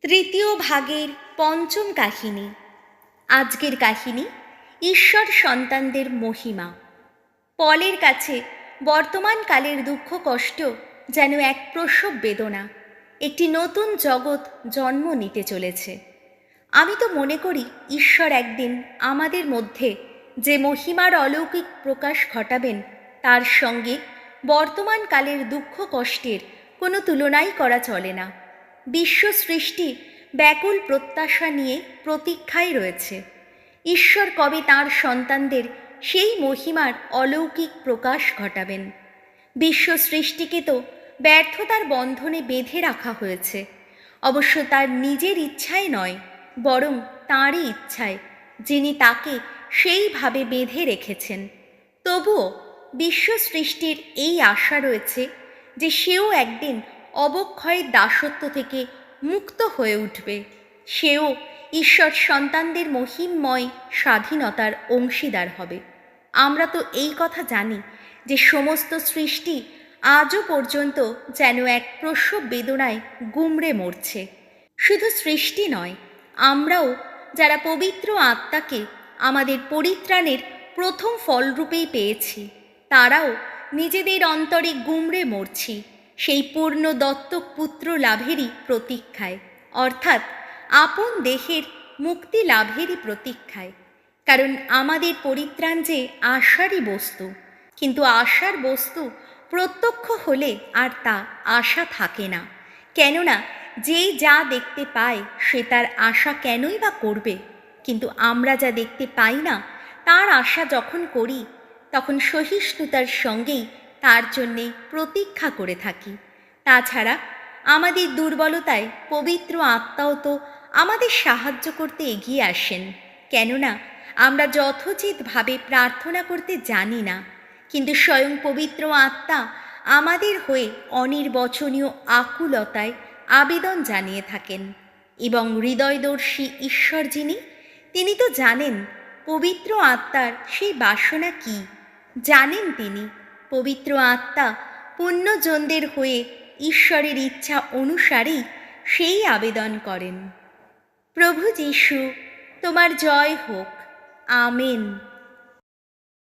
তৃতীয় ভাগের পঞ্চম কাহিনী। আজকের কাহিনী ঈশ্বর সন্তানদের মহিমা। পলের কাছে বর্তমান কালের দুঃখ কষ্ট যেন এক প্রসব বেদনা, একটি নতুন জগৎ জন্ম নিতে চলেছে। আমি তো মনে করি ঈশ্বর একদিন আমাদের মধ্যে যে মহিমার অলৌকিক প্রকাশ ঘটাবেন, তার সঙ্গে বর্তমান কালের দুঃখ কষ্টের কোনো তুলনাই করা চলে না। বিশ্ব সৃষ্টি ব্যাকুল প্রত্যাশা নিয়ে প্রতীক্ষায় রয়েছে। ঈশ্বর কবে তাঁর সন্তানদের সেই মহিমার অলৌকিক প্রকাশ ঘটাবেন। বিশ্ব সৃষ্টিকে তো ব্যর্থতার বন্ধনে বেঁধে রাখা হয়েছে, অবশ্য তার নিজের ইচ্ছায় নয়, বরং তাঁরই ইচ্ছায়, যিনি তাকে সেইভাবে বেঁধে রেখেছেন। তবুও বিশ্ব সৃষ্টির এই আশা রয়েছে যে সেও একদিন অবক্ষয়ের দাসত্ব থেকে মুক্ত হয়ে উঠবে, সেও ঈশ্বর সন্তানদের মহিমময় স্বাধীনতার অংশীদার হবে। আমরা তো এই কথা জানি যে সমস্ত সৃষ্টি আজও পর্যন্ত যেন এক প্রসব বেদনায় গুমড়ে মরছে। শুধু সৃষ্টি নয়, আমরাও যারা পবিত্র আত্মাকে আমাদের পরিত্রাণের প্রথম ফলরূপেই পেয়েছি, তারাও নিজেদের অন্তরে গুমড়ে মরছি সেই পূর্ণ দত্তক পুত্র লাভেরই প্রতীক্ষায়, অর্থাৎ আপন দেহের মুক্তি লাভেরই প্রতীক্ষায়। কারণ আমাদের পরিত্রাণ যে আশারই বস্তু, কিন্তু আশার বস্তু প্রত্যক্ষ হলে আর তা আশা থাকে না। কেননা যে যা দেখতে পায় সে তার আশা কেনই বা করবে, কিন্তু আমরা যা দেখতে পাই না তার আশা যখন করি, তখন সহিষ্ণুতার সঙ্গেই তার জন্যে প্রতীক্ষা করে থাকি। তাছাড়া আমাদের দুর্বলতায় পবিত্র আত্মাও তো আমাদের সাহায্য করতে এগিয়ে আসেন। কেননা আমরা যথোচিতভাবে প্রার্থনা করতে জানি না, কিন্তু স্বয়ং পবিত্র আত্মা আমাদের হয়ে অনির্বচনীয় আকুলতায় আবেদন জানিয়ে থাকেন। এবং হৃদয়দর্শী ঈশ্বর যিনি, তিনি তো জানেন পবিত্র আত্মার সেই বাসনা কি, জানেন তিনি পবিত্র আত্মা পুণ্যজনদের হয়ে ঈশ্বরের ইচ্ছা অনুসারেই সেই আবেদন করেন। প্রভু যীশু, তোমার জয় হোক। আমেন।